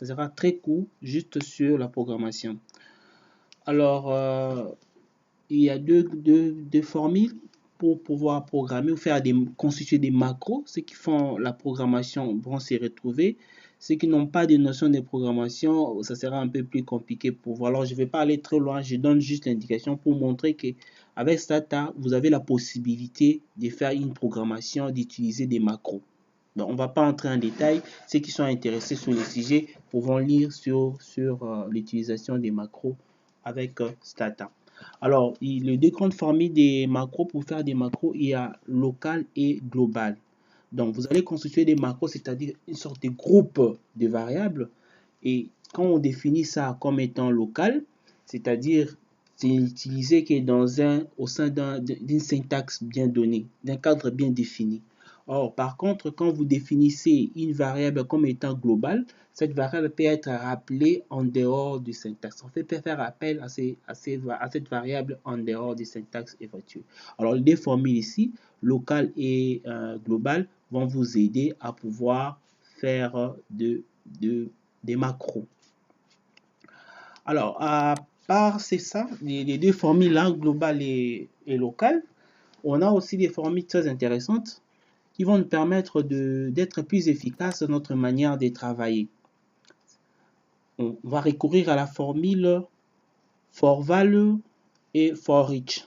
Ça sera très court, juste sur la programmation. Alors, il y a deux formules pour pouvoir programmer ou constituer des macros. Ceux qui font la programmation vont s'y retrouver. Ceux qui n'ont pas de notion de programmation, ça sera un peu plus compliqué pour voir. Alors, je ne vais pas aller très loin, je donne juste l'indication pour montrer qu'avec Stata, vous avez la possibilité de faire une programmation, d'utiliser des macros. Donc, on ne va pas entrer en détail. Ceux qui sont intéressés sur le sujet pourront lire sur l'utilisation des macros avec Stata. Alors, les deux grandes formules des macros, pour faire des macros, il y a local et global. Donc, vous allez constituer des macros, c'est-à-dire une sorte de groupe de variables. Et quand on définit ça comme étant local, c'est-à-dire c'est utilisé au sein d'une syntaxe bien donnée, d'un cadre bien défini. Or, par contre, quand vous définissez une variable comme étant globale, cette variable peut être rappelée en dehors du syntaxe. On peut faire appel à cette variable en dehors du syntaxe éventuel. Alors, les deux formules ici, local et global, vont vous aider à pouvoir faire des macros. Alors, à part c'est ça, les deux formules là, global et local, on a aussi des formules très intéressantes qui vont nous permettre d'être plus efficaces dans notre manière de travailler. On va recourir à la formule for value et for each.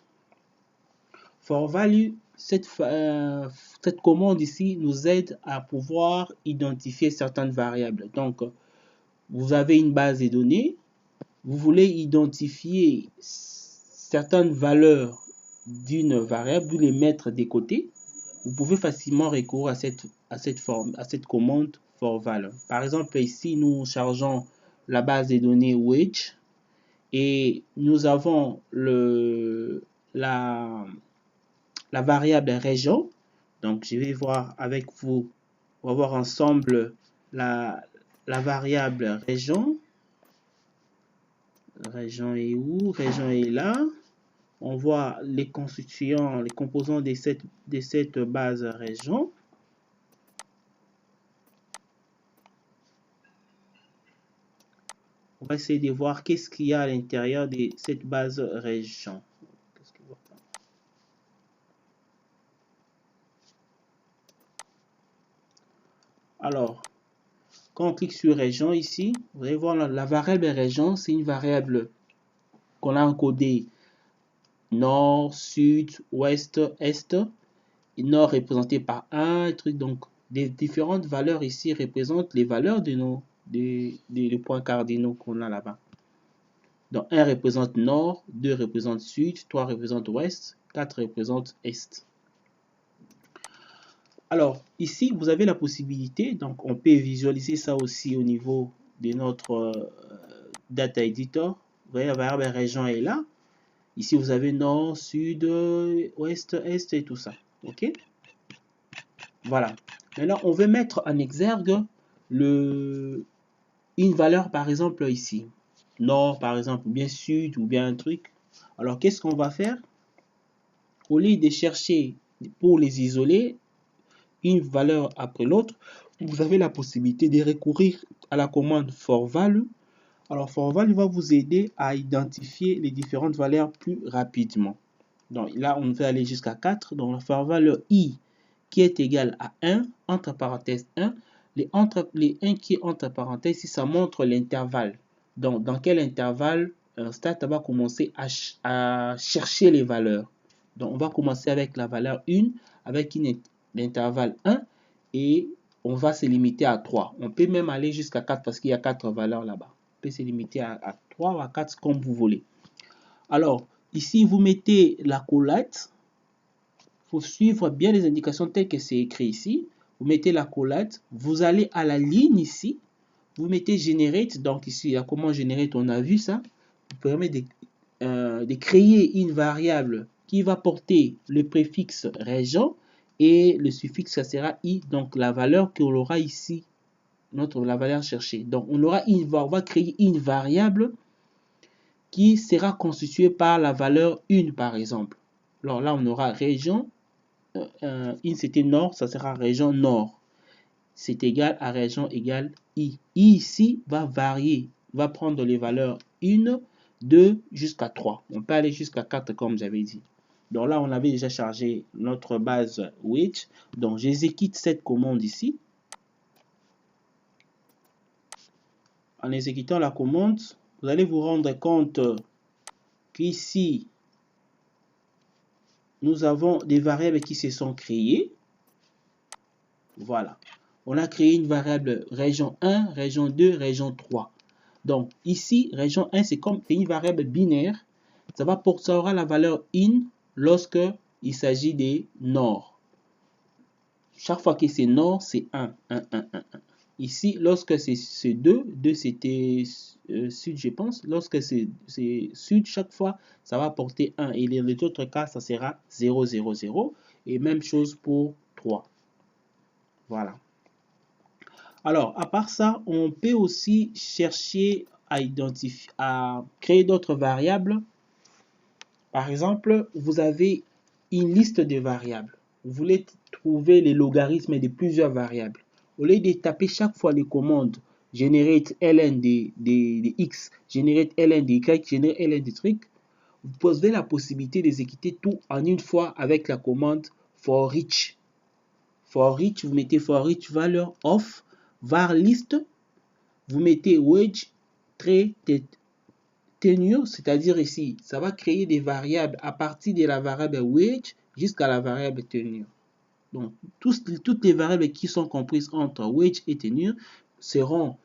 For value, cette commande ici nous aide à pouvoir identifier certaines variables. Donc, vous avez une base de données, vous voulez identifier certaines valeurs d'une variable, vous les mettre de côté. Vous pouvez facilement recourir à cette commande for value. Par exemple, ici, nous chargeons la base de données wage et nous avons la variable région. Donc, je vais voir avec vous, on va voir ensemble la variable région. Région est où? Région est là. On voit les constituants, les composants de cette base région. On va essayer de voir qu'est-ce qu'il y a à l'intérieur de cette base région. Alors, quand on clique sur région ici, vous allez voir la variable région, c'est une variable qu'on a encodée nord, sud, ouest, est. Nord représenté par 1, donc des différentes valeurs ici représentent les valeurs des points cardinaux qu'on a là-bas. Donc 1 représente nord, 2 représente sud, 3 représente ouest, 4 représente est. Alors ici vous avez la possibilité, donc on peut visualiser ça aussi au niveau de notre data editor. Vous voyez la variable région est là. Ici vous avez nord, sud, ouest, est et tout ça. Ok? Voilà. Maintenant, on veut mettre en exergue une valeur, par exemple, ici. Nord, par exemple, ou bien sud, ou bien un truc. Alors, qu'est-ce qu'on va faire? Au lieu de chercher pour les isoler, une valeur après l'autre, vous avez la possibilité de recourir à la commande for value. Alors, for value va vous aider à identifier les différentes valeurs plus rapidement. Donc, là, on va aller jusqu'à 4. Donc, la for value i qui est égal à 1, entre parenthèses 1. Les 1 qui est entre parenthèses, si ça montre l'intervalle. Donc, dans quel intervalle Stata va commencer à chercher les valeurs. Donc, on va commencer avec la valeur 1, avec l'intervalle 1, et on va se limiter à 3. On peut même aller jusqu'à 4 parce qu'il y a 4 valeurs là-bas. On peut se limiter à 3 ou à 4 comme vous voulez. Alors, ici, vous mettez la collate. Il faut suivre bien les indications telles que c'est écrit ici. Vous mettez la collate, vous allez à la ligne ici, vous mettez generate, donc ici, là, comment generate, on a vu ça, vous permet de créer une variable qui va porter le préfixe région et le suffixe, ça sera i, donc la valeur qu'on aura ici, la valeur cherchée. Donc on va créer une variable qui sera constituée par la valeur 1 par exemple. Alors là, on aura région. In c'était nord, ça sera région nord. C'est égal à région égale i. I ici va varier, va prendre les valeurs 1, 2 jusqu'à 3. On peut aller jusqu'à 4 comme j'avais dit. Donc là, on avait déjà chargé notre base which. Donc j'exécute cette commande ici. En exécutant la commande, vous allez vous rendre compte qu'ici, nous avons des variables qui se sont créées. Voilà. On a créé une variable région 1, région 2, région 3. Donc ici, région 1, c'est une variable binaire. Ça aura la valeur in lorsque il s'agit des nord. Chaque fois que c'est nord, c'est 1, 1, 1, 1, 1. Ici, lorsque c'est 2, 2 c'était sud, je pense. Lorsque c'est sud, chaque fois, ça va porter 1. Et dans les autres cas, ça sera 0, 0, 0. Et même chose pour 3. Voilà. Alors, à part ça, on peut aussi chercher à créer d'autres variables. Par exemple, vous avez une liste de variables. Vous voulez trouver les logarithmes de plusieurs variables. Au lieu de taper chaque fois les commandes generate ln de x, generate ln de y, generate ln de truc, vous avez la possibilité d'exécuter tout en une fois avec la commande for each. For each, vous mettez for each value of var list, vous mettez wedge trait tenure, c'est-à-dire ici, ça va créer des variables à partir de la variable wedge jusqu'à la variable tenure. Donc, toutes les variables qui sont comprises entre wedge et tenure seront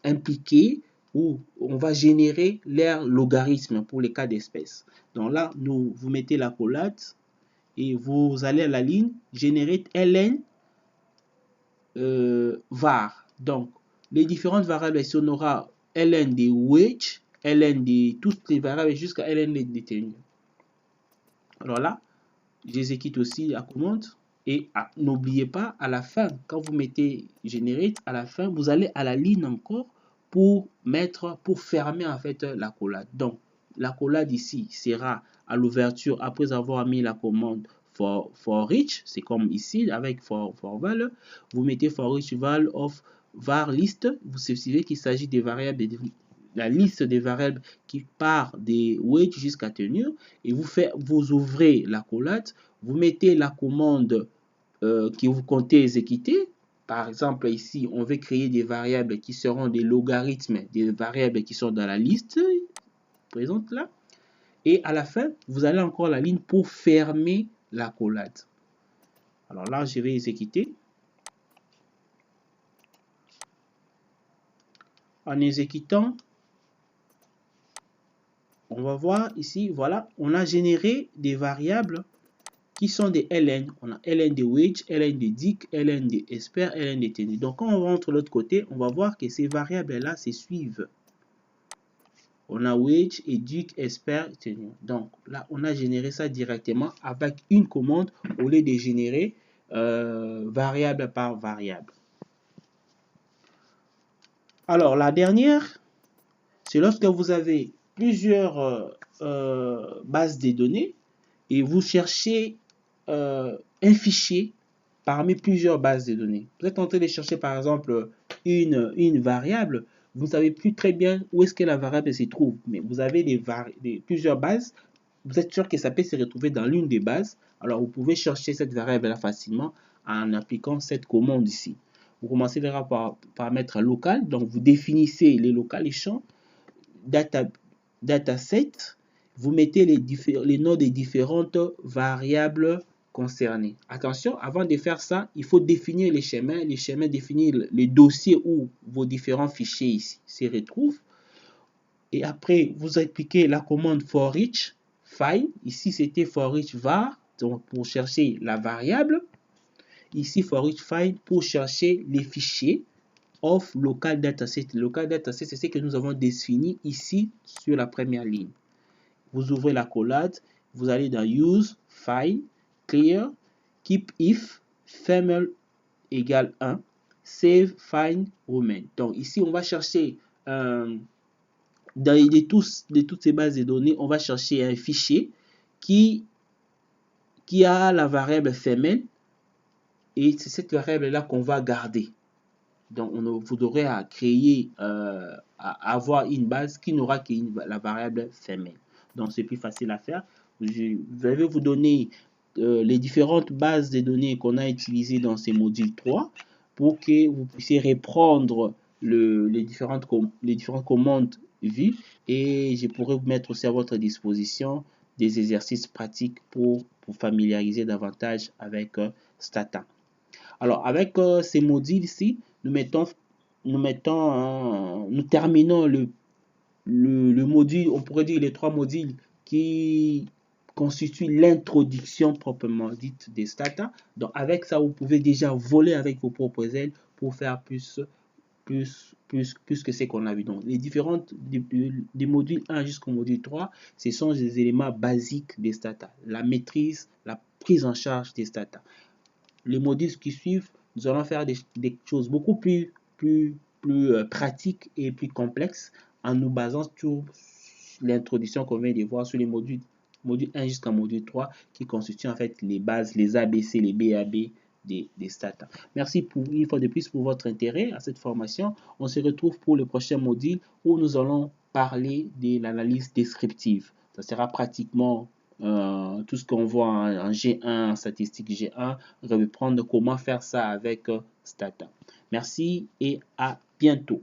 impliquées où on va générer leur logarithme pour les cas d'espèce. Donc là, vous mettez la collade et vous allez à la ligne generate ln var. Donc, les différentes variables, ici, on aura ln de wedge, ln de toutes les variables jusqu'à ln de tenue. Alors là, j'exécute aussi la commande. Et n'oubliez pas, à la fin, quand vous mettez generate, à la fin, vous allez à la ligne encore pour fermer en fait la collade. Donc, la collade ici sera à l'ouverture après avoir mis la commande for each, c'est comme ici avec for val, vous mettez for each val of var list, vous spécifiez qu'il s'agit des variables, la liste des variables qui part des wedge jusqu'à tenure, et vous ouvrez la collade, vous mettez la commande que vous comptez exécuter. Par exemple, ici, on veut créer des variables qui seront des logarithmes, des variables qui sont dans la liste présente là. Et à la fin, vous allez encore la ligne pour fermer la collade. Alors là, je vais exécuter. En exécutant, on va voir ici, voilà, on a généré des variables qui sont des ln. On a ln de wedge, ln de dic, ln de esper, ln de tenue. Donc quand on rentre de l'autre côté, on va voir que ces variables-là se suivent. On a wedge et dic, esper, tenue. Donc là, on a généré ça directement avec une commande au lieu de générer variable par variable. Alors la dernière, c'est lorsque vous avez plusieurs bases de données et vous cherchez un fichier parmi plusieurs bases de données. Vous êtes en train de chercher par exemple une variable, vous ne savez plus très bien où est-ce que la variable se trouve, mais vous avez plusieurs bases, vous êtes sûr que ça peut se retrouver dans l'une des bases, alors vous pouvez chercher cette variable-là facilement en appliquant cette commande ici. Vous commencez par paramètre local, donc vous définissez les locales, les champs, dataset, vous mettez les noms des différentes variables concernées. Attention, avant de faire ça, il faut définir les schémas. Les schémas définir les dossiers où vos différents fichiers ici se retrouvent. Et après, vous appliquez la commande for each find. Ici, c'était for each var, donc pour chercher la variable. Ici, for each find pour chercher les fichiers. Of local dataset. Local dataset, c'est ce que nous avons défini ici sur la première ligne. Vous ouvrez la collade, vous allez dans use, find, clear, keep if, female égale 1, save, find, remain. Donc ici, on va chercher de toutes ces bases de données, on va chercher un fichier qui a la variable femelle et c'est cette variable là qu'on va garder. Donc, vous aurez à créer, à avoir une base qui n'aura que la variable femelle. Donc, c'est plus facile à faire. Je vais vous donner les différentes bases de données qu'on a utilisées dans ces modules 3 pour que vous puissiez reprendre les différentes commandes vues et je pourrais vous mettre aussi à votre disposition des exercices pratiques pour familiariser davantage avec Stata. Alors, avec ces modules ici, nous terminons le module, on pourrait dire les 3 modules qui constituent l'introduction proprement dite des Stata. Donc, avec ça, vous pouvez déjà voler avec vos propres ailes pour faire plus que ce qu'on a vu. Donc, les différentes des modules 1 jusqu'au module 3, ce sont des éléments basiques des Stata. La maîtrise, la prise en charge des Stata. Les modules qui suivent, nous allons faire des choses beaucoup plus pratiques et plus complexes en nous basant sur l'introduction qu'on vient de voir sur les module 1 jusqu'au module 3 qui constituent en fait les bases, les ABC, les BAB des Stata. Merci une fois de plus pour votre intérêt à cette formation. On se retrouve pour le prochain module où nous allons parler de l'analyse descriptive. Ça sera pratiquement tout ce qu'on voit en G1, en statistique G1, reprendre comment faire ça avec Stata. Merci et à bientôt.